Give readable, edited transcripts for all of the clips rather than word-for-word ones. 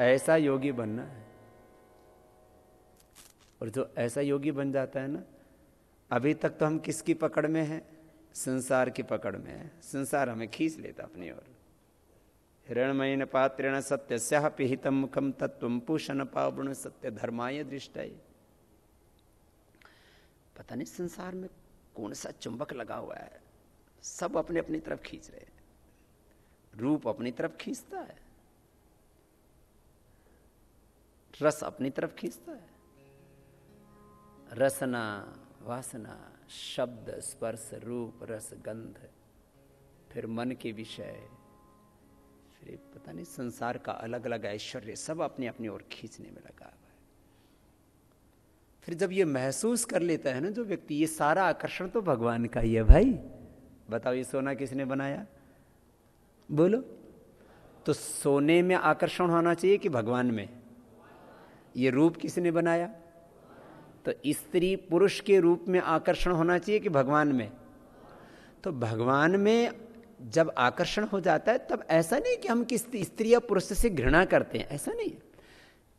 ऐसा योगी बनना है। और जो ऐसा योगी बन जाता है ना, अभी तक तो हम किसकी पकड़ में हैं? संसार की पकड़ में है। संसार हमें खींच लेता अपनी ओर। हिरण्मयेन पात्रेण सत्यस्याः पिहितं मुखं तत्त्वं पूषण पावुण सत्य धर्माय दृष्टाय। पता नहीं संसार में कौन सा चुंबक लगा हुआ है, सब अपने अपनी तरफ खींच रहे हैं। रूप अपनी तरफ खींचता है, रस अपनी तरफ खींचता है, रसना वासना शब्द स्पर्श रूप रस गंध, फिर मन के विषय, फिर पता नहीं संसार का अलग अलग ऐश्वर्य, सब अपनी अपनी ओर खींचने में लगा हुआ है। फिर जब ये महसूस कर लेता है ना जो व्यक्ति, ये सारा आकर्षण तो भगवान का ही है भाई। बताओ ये सोना किसने बनाया? बोलो। तो सोने में आकर्षण होना चाहिए कि भगवान में? ये रूप किसने बनाया? तो स्त्री पुरुष के रूप में आकर्षण होना चाहिए कि भगवान में? तो भगवान में जब आकर्षण हो जाता है तब ऐसा नहीं कि हम किस स्त्री या पुरुष से घृणा करते हैं, ऐसा नहीं।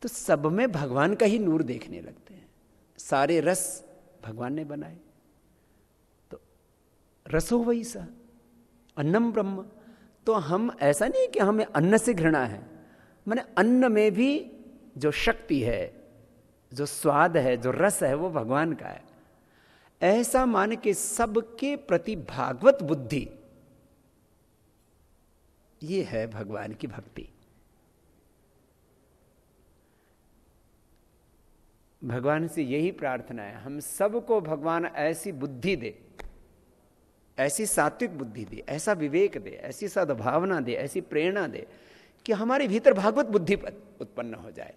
तो सब में भगवान का ही नूर देखने लगते हैं। सारे रस भगवान ने बनाए। तो रसो वही सा अन्नम ब्रह्म। तो हम ऐसा नहीं कि हमें अन्न से घृणा है, माने अन्न में भी जो शक्ति है, जो स्वाद है, जो रस है, वो भगवान का है। ऐसा मान के सबके प्रति भागवत बुद्धि, ये है भगवान की भक्ति। भगवान से यही प्रार्थना है, हम सबको भगवान ऐसी बुद्धि दे, ऐसी सात्विक बुद्धि दे, ऐसा विवेक दे, ऐसी सद्भावना दे, ऐसी प्रेरणा दे कि हमारे भीतर भागवत बुद्धि उत्पन्न हो जाए।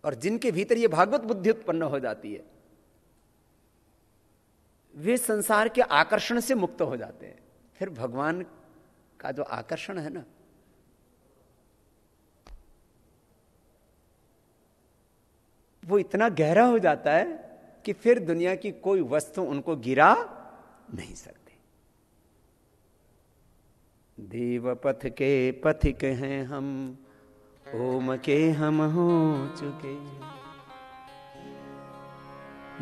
और जिनके भीतर ये भागवत बुद्धि उत्पन्न हो जाती है, वे संसार के आकर्षण से मुक्त हो जाते हैं। फिर भगवान का जो आकर्षण है ना, वो इतना गहरा हो जाता है कि फिर दुनिया की कोई वस्तु उनको गिरा नहीं सकती। देव पथ के पथिक हैं हम, ओम के हम हो चुके।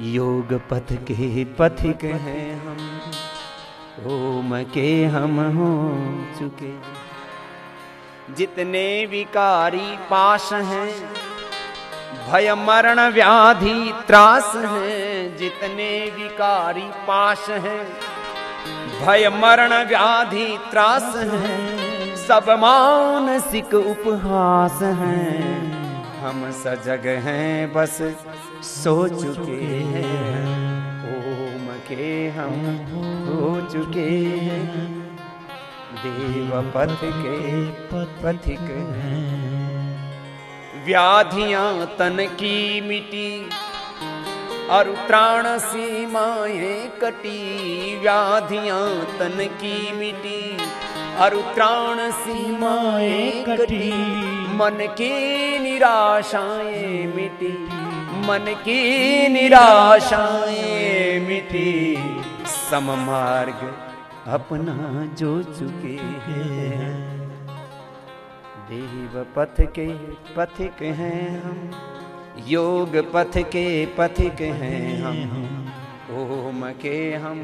योग पथ के पथिक हैं हम, ओम के हम हो चुके। जितने विकारी पाश हैं, भय मरण व्याधि त्रास हैं। जितने विकारी पाश हैं, भय मरण व्याधि त्रास हैं। सब मानसिक उपहास हैं। हम सजग हैं बस सो चुके हैं, ओम के हम हो चुके हैं। देव पथ के पथिक हैं। व्याधियां तन की मिटी और त्राण सीमाएं कटी। व्याधियां तन की मिटी और त्राण सीमाएं कटी। मन की निराशाएं मिटी, मन की निराशाएं मिटी। सम मार्ग अपना जो चुके हैं। देव पथ के पथिक हैं हम, योग पथ के पथिक हैं हम। ओम के हम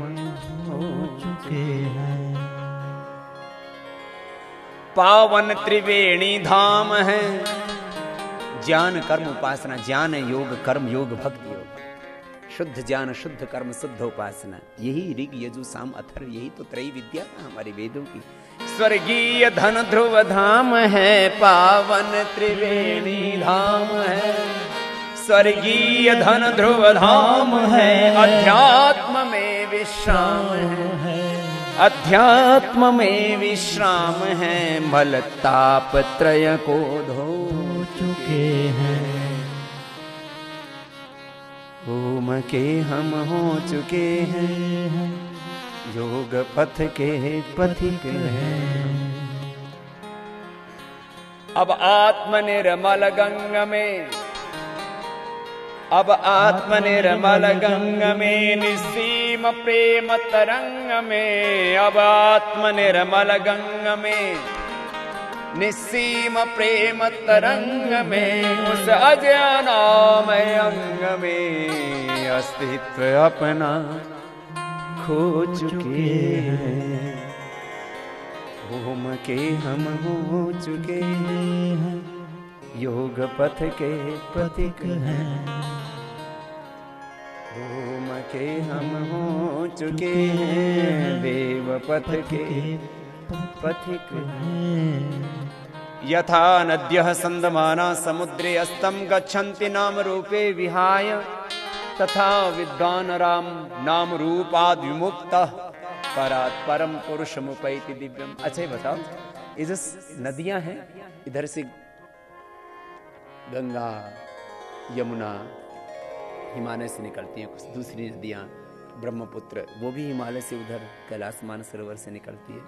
हो चुके हैं। पावन त्रिवेणी धाम है। ज्ञान कर्म उपासना, ज्ञान है योग, कर्म योग, भक्ति योग। शुद्ध ज्ञान शुद्ध कर्म शुद्ध उपासना, यही ऋग यजु साम अथर्व, यही तो त्रय विद्या हमारे वेदों की। स्वर्गीय धन ध्रुव धाम है, पावन त्रिवेणी धाम है। स्वर्गीय धन ध्रुव धाम है, अध्यात्म में विश्राम है। अध्यात्म में विश्राम है। मल ताप त्रय को धो चुके हैं। ओम के हम हो चुके हैं। योग पथ के पथिक हैं। अब आत्म निर्मल गंग में, अब आत्म निर्मल गंग में, निसीम प्रेम तरंग में। अब आत्म निर्मल गंग में, निस्सीम प्रेम तरंग में उस अज्ञानामय अंग में अस्तित्व अपना खो चुके हैं, घूम के हम हो चुके हैं, योग पथ के पथिक हैं, घूम के हम हो चुके हैं, देव पथ के पथिक हैं। यथा नद्यः संदमाना समुद्रे अस्तं गच्छन्ति नाम रूपे विहाय, तथा विद्वान राम नाम रूपाद विमुक्तः परात् परम पुरुषमुपैति दिव्यम। अच्छा ये बताओ, ये जो नदियां हैं इधर से गंगा यमुना हिमालय से निकलती हैं, कुछ दूसरी नदियां ब्रह्मपुत्र वो भी हिमालय से उधर कैलाश मानसरोवर से निकलती है,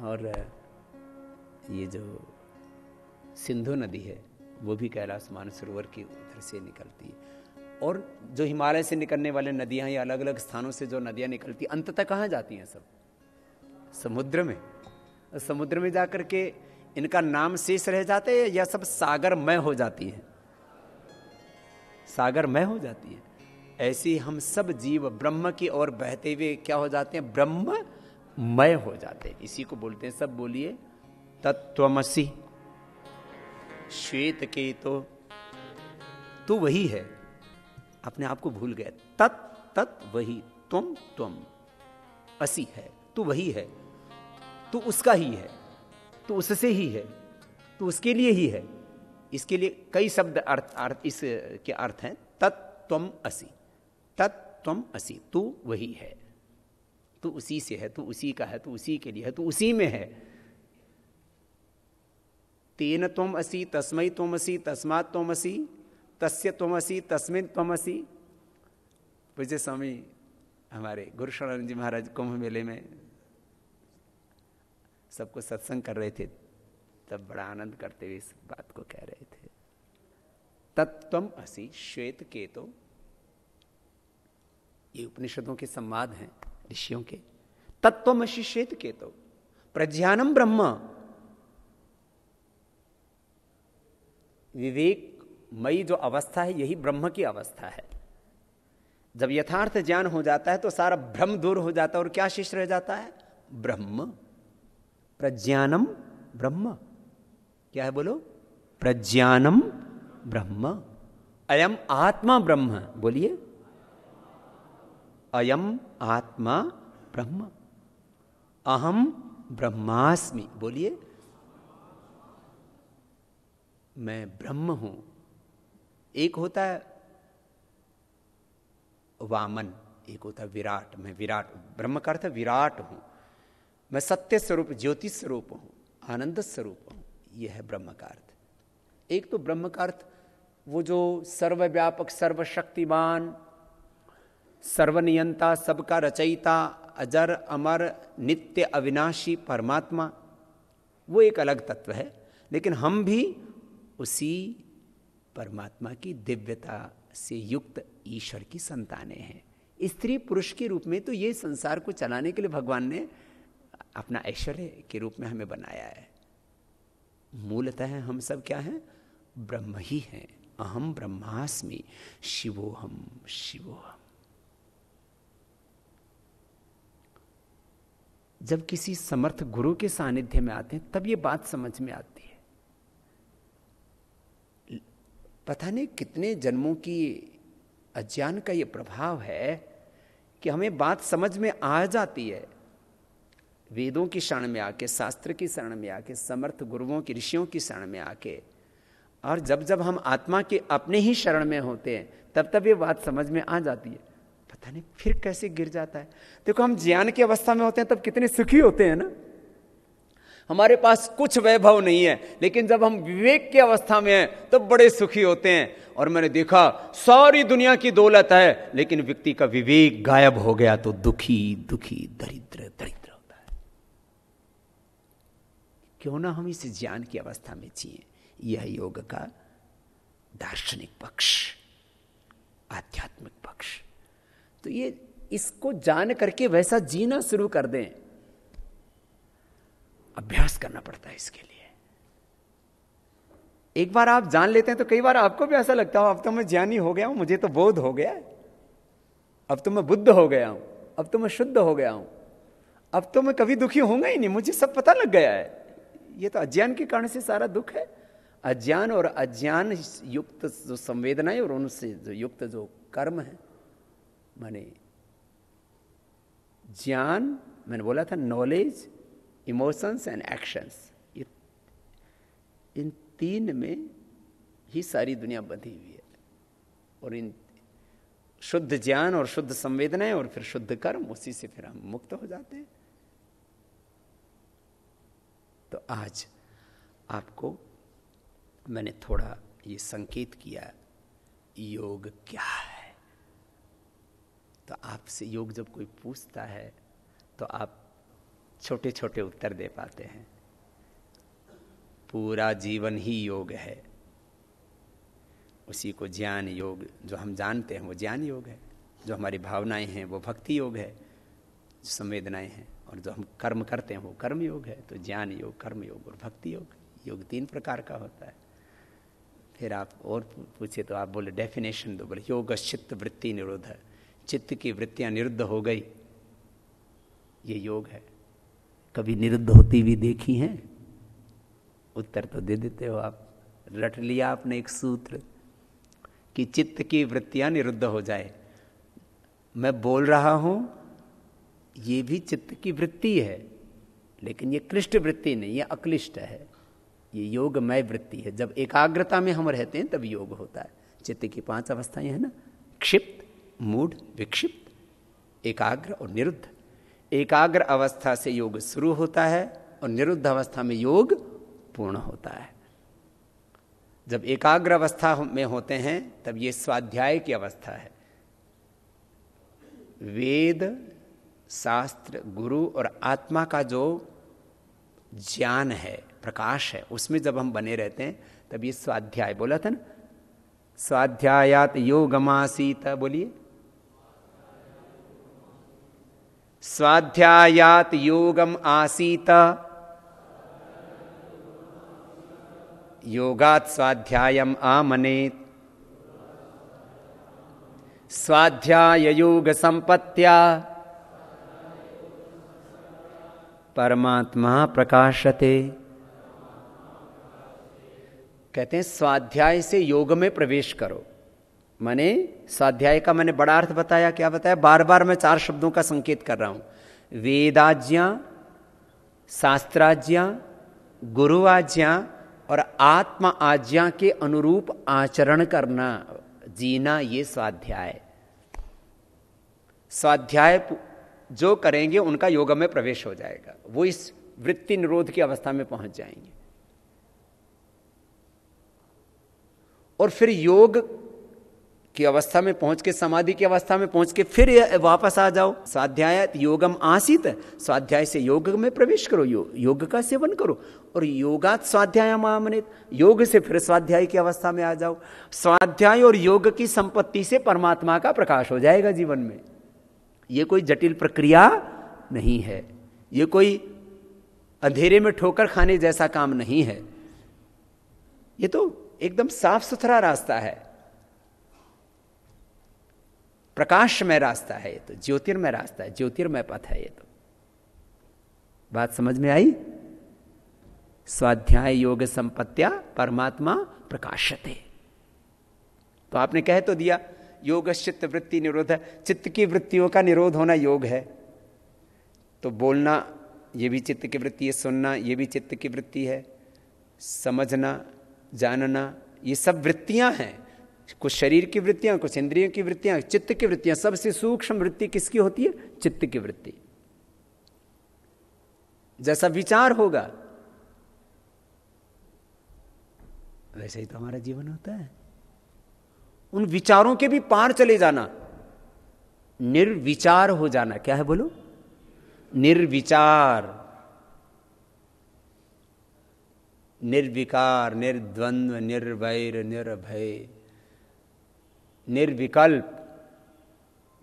और ये जो सिंधु नदी है वो भी कैलाश मानसरोवर की उधर से निकलती है। और जो हिमालय से निकलने वाले नदियां या अलग अलग स्थानों से जो नदियां निकलती अंततः कहाँ जाती हैं? सब समुद्र में। समुद्र में जाकर के इनका नाम शेष रह जाते हैं या सब सागरमय हो जाती हैं? सागरमय हो जाती है। ऐसे हम सब जीव ब्रह्म की ओर बहते हुए क्या हो जाते हैं? ब्रह्ममय हो जाते हैं। इसी को बोलते हैं, सब बोलिए, तत्त्वमसि। श्वेत के तो वही है, अपने आप को भूल गए। तत् वही, त्वम असी है, तू वही है, तू उसका ही है, तू उससे ही है, तू उसके लिए ही है। इसके लिए कई शब्द अर्थ इसके अर्थ हैं। तत्त्वम असी, तत्त्वम असी, तू वही है, तू उसी से है, तू उसी का है, तू उसी के लिए है, तू उसी में है। तेन त्वम असी, तस्मै त्वम असी, तस्मात् त्वम असी, तस्य त्वम असी, तस्मिन् त्वम असी। पूज्य स्वामी हमारे गुरु शरणानंद जी महाराज कुंभ मेले में सबको सत्संग कर रहे थे, तब बड़ा आनंद करते हुए इस बात को कह रहे थे। तत्त्वम असी श्वेत केतो, ये उपनिषदों के संवाद हैं ऋषियों के। तत्त्वम असी श्वेत केतो, प्रज्ञानम ब्रह्म, विवेकमयी जो अवस्था है यही ब्रह्म की अवस्था है। जब यथार्थ ज्ञान हो जाता है तो सारा भ्रम दूर हो जाता है और क्या शेष रह जाता है? ब्रह्म। प्रज्ञानम ब्रह्म, क्या है बोलो? प्रज्ञानम ब्रह्म। अयम आत्मा ब्रह्म, बोलिए, अयम आत्मा ब्रह्म। अहम ब्रह्मास्मि, बोलिए, मैं ब्रह्म हूं। एक होता है वामन, एक होता है विराट। मैं विराट, ब्रह्म का अर्थ विराट हूं, मैं सत्य स्वरूप, ज्योति स्वरूप हूं, आनंद स्वरूप हूं। यह है ब्रह्म का अर्थ। एक तो ब्रह्म का अर्थ वो जो सर्वव्यापक, सर्वशक्तिमान, सर्वनियंता, सबका रचयिता, अजर अमर, नित्य अविनाशी परमात्मा, वो एक अलग तत्व है। लेकिन हम भी उसी परमात्मा की दिव्यता से युक्त ईश्वर की संतानें हैं। स्त्री पुरुष के रूप में तो ये संसार को चलाने के लिए भगवान ने अपना ऐश्वर्य के रूप में हमें बनाया है। मूलतः हम सब क्या हैं? ब्रह्म ही हैं। अहम ब्रह्मास्मि, शिवोहम शिवोहम। जब किसी समर्थ गुरु के सानिध्य में आते हैं तब ये बात समझ में आती है। पता नहीं कितने जन्मों की अज्ञान का ये प्रभाव है कि हमें बात समझ में आ जाती है। वेदों की शरण में आके, शास्त्र की शरण में आके, समर्थ गुरुओं की, ऋषियों की शरण में आके, और जब जब हम आत्मा के अपने ही शरण में होते हैं तब तब ये बात समझ में आ जाती है। पता नहीं फिर कैसे गिर जाता है। देखो, हम ज्ञान की अवस्था में होते हैं तब कितने सुखी होते हैं ना, हमारे पास कुछ वैभव नहीं है। लेकिन जब हम विवेक की अवस्था में हैं तब बड़े सुखी होते हैं। और मैंने देखा सारी दुनिया की दौलत है लेकिन व्यक्ति का विवेक गायब हो गया तो दुखी दुखी, दरिद्र दरिद्र होता है। क्यों ना हम इस ज्ञान की अवस्था में जिए। यह योग का दार्शनिक पक्ष, आध्यात्मिक पक्ष। तो ये इसको जान करके वैसा जीना शुरू कर दें। अभ्यास करना पड़ता है इसके लिए। एक बार आप जान लेते हैं तो कई बार आपको भी ऐसा लगता है अब तो मैं ज्ञानी हो गया हूं, मुझे तो बोध हो गया है, अब तो मैं बुद्ध हो गया हूं, अब तो मैं शुद्ध हो गया हूं, अब तो मैं कभी दुखी होऊंगा ही नहीं, मुझे सब पता लग गया है। ये तो अज्ञान के कारण से सारा दुख है। अज्ञान और अज्ञान युक्त जो संवेदनाएं और उनसे जो युक्त जो कर्म है, माने ज्ञान, मैंने बोला था नॉलेज, इमोशंस एंड एक्शंस, ये इन तीन में ही सारी दुनिया बंधी हुई है। और इन शुद्ध ज्ञान और शुद्ध संवेदनाएं और फिर शुद्ध कर्म, उसी से फिर हम मुक्त हो जाते हैं। तो आज आपको मैंने थोड़ा ये संकेत किया योग क्या है। तो आपसे योग जब कोई पूछता है तो आप छोटे छोटे उत्तर दे पाते हैं। पूरा जीवन ही योग है, उसी को ज्ञान योग, जो हम जानते हैं वो ज्ञान योग है, जो हमारी भावनाएं हैं वो भक्ति योग है, जो संवेदनाएं हैं और जो हम कर्म करते हैं वो कर्म योग है। तो ज्ञान योग, कर्म योग और भक्ति योग, योग 3 प्रकार का होता है। फिर आप और पूछे तो आप बोले डेफिनेशन दो, बोले योग चित्त वृत्ति निरोध, चित्त की वृत्तियां निरुद्ध हो गई, ये योग है। कभी निरुद्ध होती हुई देखी हैं? उत्तर तो दे देते हो आप, रट लिया आपने एक सूत्र कि चित्त की वृत्तियां निरुद्ध हो जाए। मैं बोल रहा हूं ये भी चित्त की वृत्ति है, लेकिन ये क्लिष्ट वृत्ति नहीं, ये अक्लिष्ट है, ये योगमय वृत्ति है। जब एकाग्रता में हम रहते हैं तब योग होता है। चित्त की 5 अवस्थाएं हैं ना, क्षिप्त, मूढ़, विक्षिप्त, एकाग्र और निरुद्ध। एकाग्र अवस्था से योग शुरू होता है और निरुद्ध अवस्था में योग पूर्ण होता है। जब एकाग्र अवस्था में होते हैं तब ये स्वाध्याय की अवस्था है। वेद, शास्त्र, गुरु और आत्मा का जो ज्ञान है, प्रकाश है, उसमें जब हम बने रहते हैं तब ये स्वाध्याय, बोला था ना, स्वाध्यायात योगमासीत, बोलिए, स्वाध्यायात योगम आसीत, योगात स्वाध्यायम आमनेत, स्वाध्याय योग संपत्त्या परमात्मा प्रकाशते। कहते हैं स्वाध्याय से योग में प्रवेश करो। माने स्वाध्याय का मैंने बड़ा अर्थ बताया, क्या बताया? बार बार मैं 4 शब्दों का संकेत कर रहा हूं। वेदाज्ञा, शास्त्राज्ञा, गुरु आज्ञा और आत्मा आज्ञा के अनुरूप आचरण करना, जीना, ये स्वाध्याय। स्वाध्याय जो करेंगे उनका योग में प्रवेश हो जाएगा, वो इस वृत्ति निरोध की अवस्था में पहुंच जाएंगे। और फिर योग की अवस्था में पहुंच के, समाधि की अवस्था में पहुंच के फिर वापस आ जाओ। स्वाध्याय योगम आसीत, स्वाध्याय से योग में प्रवेश करो, योग का सेवन करो। और योगात स्वाध्याय आमनेत, योग से फिर स्वाध्याय की अवस्था में आ जाओ। स्वाध्याय और योग की संपत्ति से परमात्मा का प्रकाश हो जाएगा जीवन में। ये कोई जटिल प्रक्रिया नहीं है, ये कोई अंधेरे में ठोकर खाने जैसा काम नहीं है, ये तो एकदम साफ सुथरा रास्ता है, प्रकाशमय रास्ता है, ये तो ज्योतिर्मय रास्ता है, ज्योतिर्मय पथ है। ये तो बात समझ में आई? स्वाध्याय योग संपत्त्या परमात्मा प्रकाशते। तो आपने कह तो दिया योग चित्त वृत्ति निरोध, चित्त की वृत्तियों का निरोध होना योग है। तो बोलना ये भी चित्त की वृत्ति है, सुनना ये भी चित्त की वृत्ति है, समझना, जानना, ये सब वृत्तियां हैं। कुछ शरीर की वृत्तियां, कुछ इंद्रियों की वृत्तियां, चित्त की वृत्तियां। सबसे सूक्ष्म वृत्ति किसकी होती है? चित्त की वृत्ति। जैसा विचार होगा वैसे ही तो हमारा जीवन होता है। उन विचारों के भी पार चले जाना, निर्विचार हो जाना। क्या है बोलो? निर्विचार, निर्विकार, निर्द्वंद्व, निर्वैर, निर्भय, निर्विकल्प,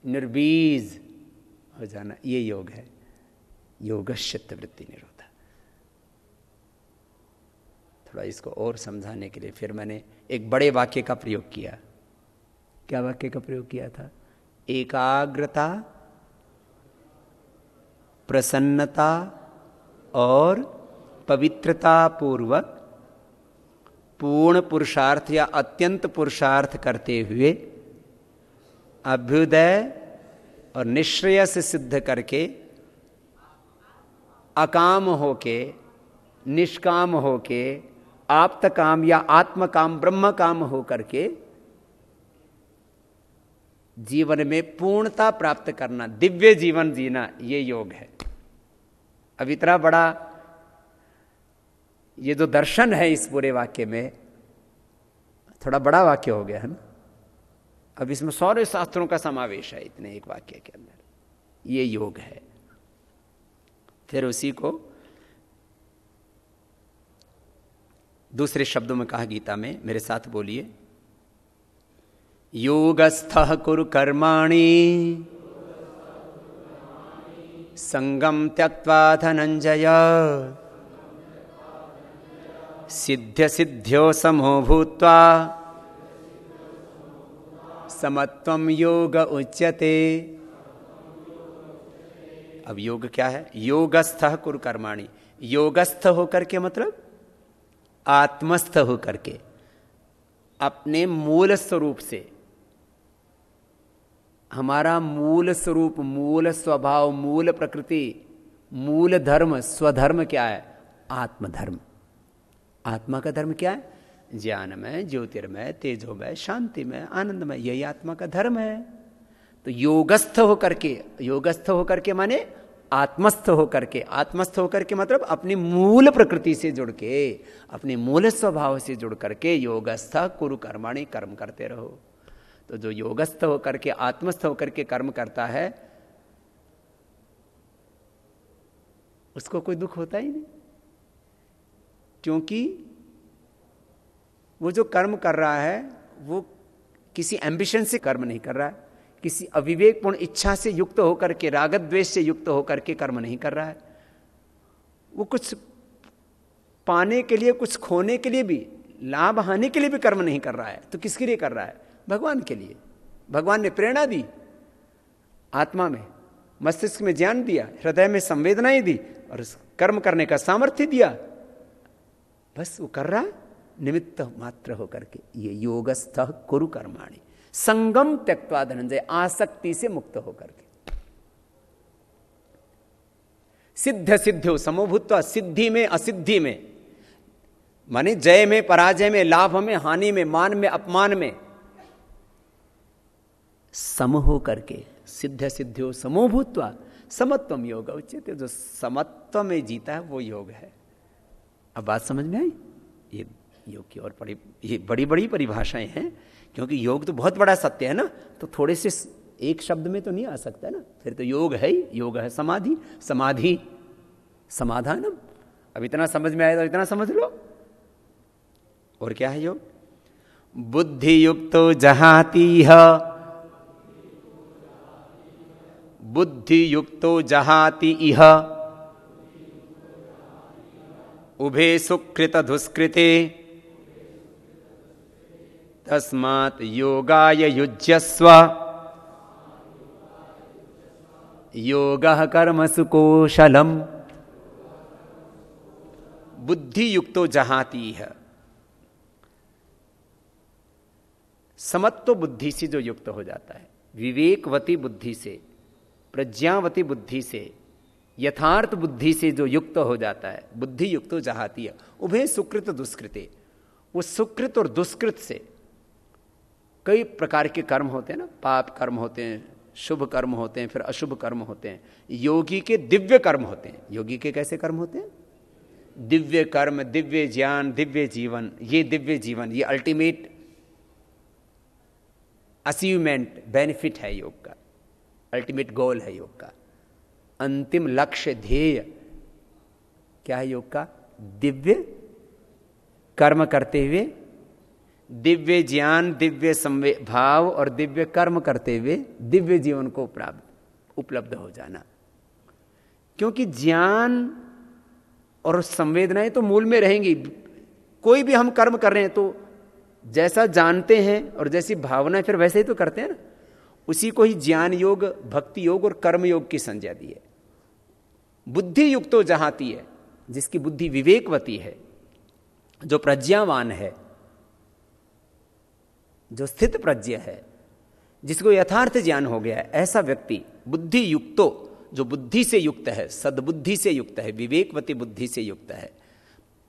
निर्बीज हो जाना, ये योग है। योग चित्त वृत्ति निरोध। थोड़ा इसको और समझाने के लिए फिर मैंने एक बड़े वाक्य का प्रयोग किया। क्या वाक्य का प्रयोग किया था? एकाग्रता, प्रसन्नता और पवित्रता पूर्वक पूर्ण पुरुषार्थ या अत्यंत पुरुषार्थ करते हुए अभ्युदय और निश्रेय से सिद्ध करके अकाम होके, निष्काम होके, आप्त काम या आत्म काम, ब्रह्म काम हो करके जीवन में पूर्णता प्राप्त करना, दिव्य जीवन जीना, ये योग है। अब इतना बड़ा ये जो दर्शन है इस पूरे वाक्य में, थोड़ा बड़ा वाक्य हो गया है ना। अब इसमें सारे शास्त्रों का समावेश है इतने एक वाक्य के अंदर। ये योग है। फिर उसी को दूसरे शब्दों में कहा गीता में, मेरे साथ बोलिए, योगस्थः कुरु कर्माणि संगम त्यक्त्वा धनंजय सिद्ध्य सिद्ध्यो समो भूत्वा समत्वम योग उच्यते। अब योग क्या है? योगस्थः कुरु कर्माणि, योगस्थ होकर के मतलब आत्मस्थ होकर के, अपने मूल स्वरूप से। हमारा मूल स्वरूप, मूल स्वभाव, मूल प्रकृति, मूल धर्म, स्वधर्म क्या है? आत्मधर्म। आत्मा का धर्म क्या है? ज्ञानमय, ज्योतिर्मय, तेजोमय, शांतिमय, आनंदमय, यही आत्मा का धर्म है। तो योगस्थ होकर के, योगस्थ होकर के माने आत्मस्थ होकर के, आत्मस्थ होकर के मतलब अपनी मूल प्रकृति से जुड़ के, अपने मूल स्वभाव से जुड़ करके योगस्थ कुरु कर्माणि, कर्म करते रहो। तो जो योगस्थ होकर के, आत्मस्थ होकर के कर्म करता है, उसको कोई दुख होता ही नहीं, क्योंकि वो जो कर्म कर रहा है वो किसी एम्बिशन से कर्म नहीं कर रहा है, किसी अविवेकपूर्ण इच्छा से युक्त होकर के, राग द्वेष से युक्त होकर के कर्म नहीं कर रहा है। वो कुछ पाने के लिए, कुछ खोने के लिए भी, लाभ हानि के लिए भी कर्म नहीं कर रहा है। तो किसके लिए कर रहा है? भगवान के लिए। भगवान ने प्रेरणा दी, आत्मा में, मस्तिष्क में ज्ञान दिया, हृदय में संवेदनाएं दी और उस कर्म करने का सामर्थ्य दिया। बस वो कर रहा है निमित्त मात्र होकर के। ये योगस्थ कुरु कर्माणि संगम त्यक्त्वा धनंजय, आसक्ति से मुक्त होकर के। सिद्ध सिद्ध्यो समोभूत्वा, सिद्धि में असिद्धि में, माने जय में पराजय में, लाभ में हानि में, मान में अपमान में सम हो करके, सिद्ध सिद्ध्यो समोभूत्वा समत्वम योग उच्यते। जो समत्व में जीता है वो योग है। अब बात समझ में आई? ये योग की और ये बड़ी बड़ी परिभाषाएं हैं, क्योंकि योग तो बहुत बड़ा सत्य है ना, तो थोड़े से एक शब्द में तो नहीं आ सकता ना। फिर तो योग है ही, योग है समाधि, समाधि समाधानम। अब इतना समझ में आया तो इतना समझ लो। और क्या है योग? बुद्धि युक्तो जहातीह, बुद्धि युक्तो जहाति इह उभे सुकृत दुष्कृते तस्मात् योगाय युज्यस्व योगः कर्मसु कौशलम्। बुद्धि युक्तो जहाती है, समत्व बुद्धि से जो युक्त हो जाता है, विवेकवती बुद्धि से, प्रज्ञावती बुद्धि से, यथार्थ बुद्धि से जो युक्त हो जाता है, बुद्धि युक्तो जहाती है। उभय सुकृत दुष्कृते, वो सुकृत और दुष्कृत से कई प्रकार के कर्म होते हैं ना, पाप कर्म होते हैं, शुभ कर्म होते हैं, फिर अशुभ कर्म होते हैं। योगी के दिव्य कर्म होते हैं। योगी के कैसे कर्म होते हैं? दिव्य कर्म, दिव्य ज्ञान, दिव्य जीवन। ये दिव्य जीवन, ये अल्टीमेट अचीवमेंट, बेनिफिट है योग का, अल्टीमेट गोल है योग का, अंतिम लक्ष्य, ध्येय क्या है योग का? दिव्य कर्म करते हुए, दिव्य ज्ञान, दिव्य भाव और दिव्य कर्म करते हुए दिव्य जीवन को प्राप्त, उपलब्ध हो जाना। क्योंकि ज्ञान और संवेदनाएं तो मूल में रहेंगी, कोई भी हम कर्म कर रहे हैं तो जैसा जानते हैं और जैसी भावना है फिर वैसे ही तो करते हैं ना। उसी को ही ज्ञान योग, भक्ति योग और कर्म योग की संज्ञा दी है। बुद्धि युक्तो जहाती है, जिसकी बुद्धि विवेकवती है, जो प्रज्ञावान है, जो स्थित प्रज्ञ है, जिसको यथार्थ ज्ञान हो गया है, ऐसा व्यक्ति बुद्धि युक्तो, जो बुद्धि से युक्त है, सद्बुद्धि से युक्त है, विवेकवती बुद्धि से युक्त है,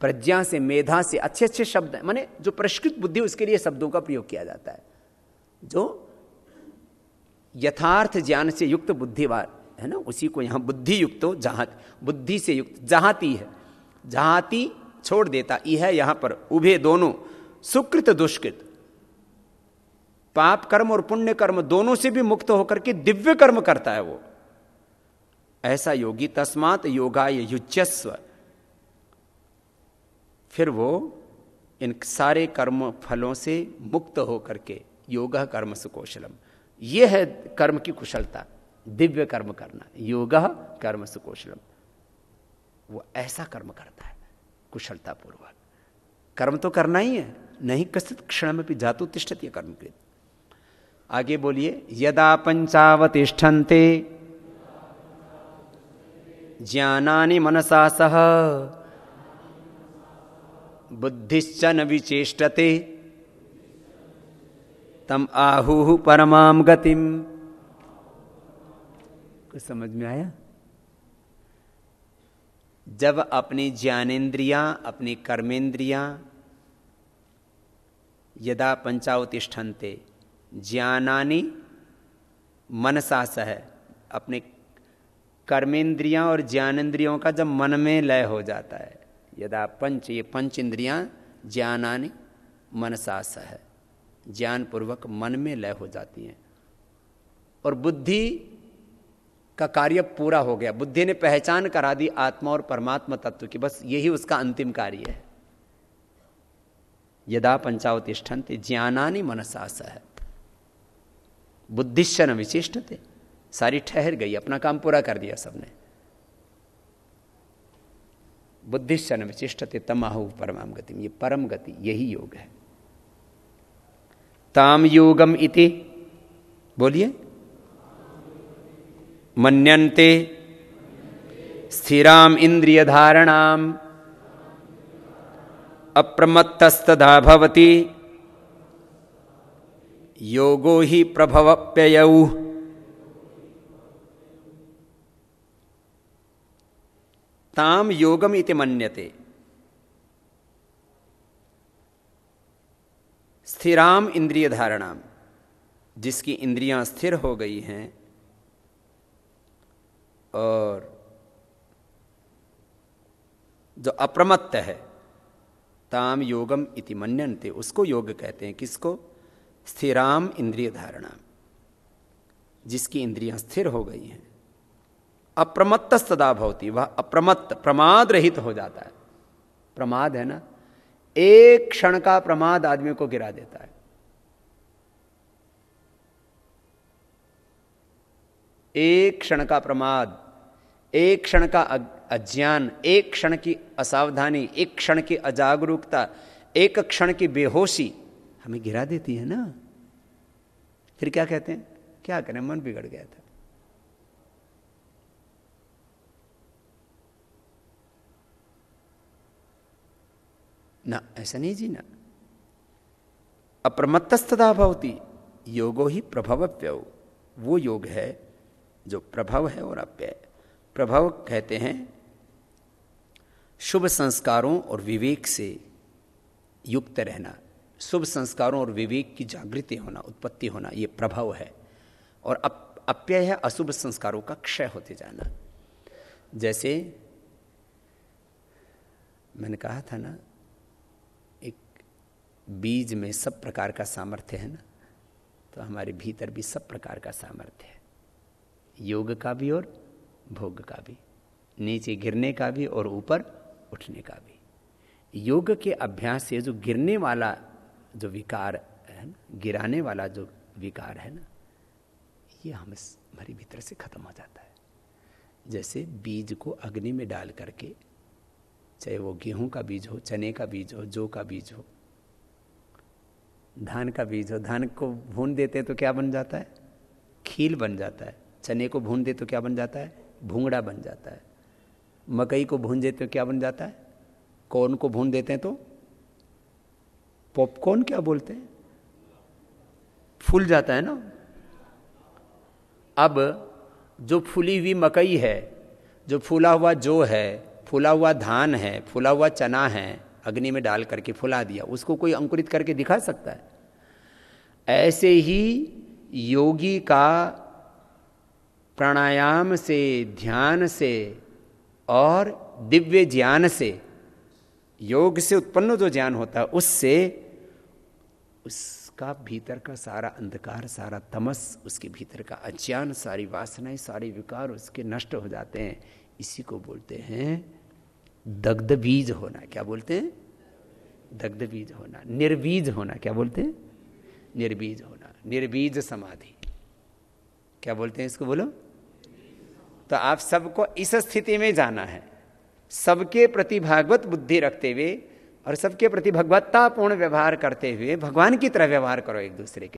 प्रज्ञा से, मेधा से, अच्छे अच्छे शब्द माने जो परिष्कृत बुद्धि, उसके लिए शब्दों का प्रयोग किया जाता है। जो यथार्थ ज्ञान से युक्त बुद्धिवान है ना, उसी को यहां बुद्धि युक्तो जहात, बुद्धि से युक्त जहाती है। जहाती छोड़ देता, यह यहां पर उभे दोनों, सुकृत दुष्कृत, पाप कर्म और पुण्य कर्म दोनों से भी मुक्त होकर के दिव्य कर्म करता है वो, ऐसा योगी। तस्मात् योगाय युज्यस्व, फिर वो इन सारे कर्म फलों से मुक्त होकर के योग कर्म सुकौशलम, ये है कर्म की कुशलता, दिव्य कर्म करना। योग कर्म सुकौशलम, वो ऐसा कर्म करता है कुशलता पूर्वक। कर्म तो करना ही है, नहीं कश्चित् क्षणमपि जातु तिष्ठति कर्म कृत। आगे बोलिए, यदा पंचावतिष्ठन्ते ज्ञानानि मनसा सह बुद्धिश्च न विचेष्टते तम आहुः परमाम गतिम। कुछ समझ में आया? जब अपनी ज्ञानेन्द्रियां, अपनी कर्मेंद्रियां, यदा पंचावतिष्ठन्ते ज्ञानानि मनसा सह, अपने कर्मेंद्रियां और ज्ञानेन्द्रियों का जब मन में लय हो जाता है, यदा पंच, ये पंच इंद्रियां ज्ञानानि मनसा सह, ज्ञान पूर्वक मन में लय हो जाती हैं, और बुद्धि का कार्य पूरा हो गया, बुद्धि ने पहचान करा दी आत्मा और परमात्मा तत्व की, बस यही उसका अंतिम कार्य है। यदा पंचावतिष्ठन्ते ज्ञानानि मनसा सह बुद्धिश्च न विचेष्टते, सारी ठहर गई, अपना काम पूरा कर दिया सबने। बुद्धिश्च न विचेष्टते तमाहु परमाम गतिम, ये परम गति, यही योग है। ताम योगम इति, बोलिए, मन्यन्ते स्थिराम इंद्रिय धारणाम अप्रमत्तस्तदा भवति योगो ही प्रभवप्ययौ। ताम योगम इति मन्यते, स्थिराम इंद्रिय धारणाम, जिसकी इंद्रियां स्थिर हो गई हैं और जो अप्रमत्त है, ताम योगम इति मन्यन्ते, उसको योग कहते हैं। किसको? स्थिराम इंद्रिय धारणा, जिसकी इंद्रियां स्थिर हो गई हैं। अप्रमत्तस्तदा भवति, वह अप्रमत्त, प्रमाद रहित हो जाता है। प्रमाद है ना, एक क्षण का प्रमाद आदमी को गिरा देता है। एक क्षण का प्रमाद, एक क्षण का अज्ञान, एक क्षण की असावधानी, एक क्षण की अजागरूकता, एक क्षण की बेहोशी हमें गिरा देती है ना। फिर क्या कहते हैं? क्या करें, मन बिगड़ गया था। ना, ऐसा नहीं जीना। अप्रमत्तस्तदा भवति योगो ही प्रभवप्यौ, वो योग है जो प्रभव है और अप्यय। प्रभव कहते हैं शुभ संस्कारों और विवेक से युक्त रहना, शुभ संस्कारों और विवेक की जागृति होना, उत्पत्ति होना, ये प्रभव है। और अप्यय है अशुभ संस्कारों का क्षय होते जाना। जैसे मैंने कहा था ना, एक बीज में सब प्रकार का सामर्थ्य है ना, तो हमारे भीतर भी सब प्रकार का सामर्थ्य है, योग का भी और भोग का भी, नीचे गिरने का भी और ऊपर उठने का भी। योग के अभ्यास से जो गिरने वाला जो विकार है ना, गिराने वाला जो विकार है ना, ये हमारे भीतर से खत्म हो जाता है। जैसे बीज को अग्नि में डाल करके चाहे वो गेहूं का बीज हो, चने का बीज हो, जौ का बीज हो, धान का बीज हो। धान को भून देते हैं तो क्या बन जाता है? खील बन जाता है। चने को भून दे तो क्या बन जाता है? भूंगड़ा बन जाता है। मकई को भून देते तो क्या बन जाता है? कॉर्न को भून देते हैं तो पॉपकॉर्न क्या बोलते हैं, फूल जाता है ना। अब जो फूली हुई मकई है, जो फूला हुआ जौ है, फूला हुआ धान है, फूला हुआ चना है, अग्नि में डाल करके फुला दिया, उसको कोई अंकुरित करके दिखा सकता है? ऐसे ही योगी का प्राणायाम से, ध्यान से और दिव्य ज्ञान से, योग से उत्पन्न जो ज्ञान होता है उससे उसका भीतर का सारा अंधकार, सारा तमस, उसके भीतर का अज्ञान, सारी वासनाएं, सारे विकार उसके नष्ट हो जाते हैं। इसी को बोलते हैं दग्ध बीज होना। क्या बोलते हैं? दग्ध बीज होना, निर्बीज होना। क्या बोलते हैं? निर्बीज होना, निर्बीज समाधि। क्या बोलते हैं इसको? बोलो। तो आप सबको इस स्थिति में जाना है, सबके प्रति भागवत बुद्धि रखते हुए और सबके प्रति भगवत्तापूर्ण व्यवहार करते हुए भगवान की तरह व्यवहार करो एक दूसरे के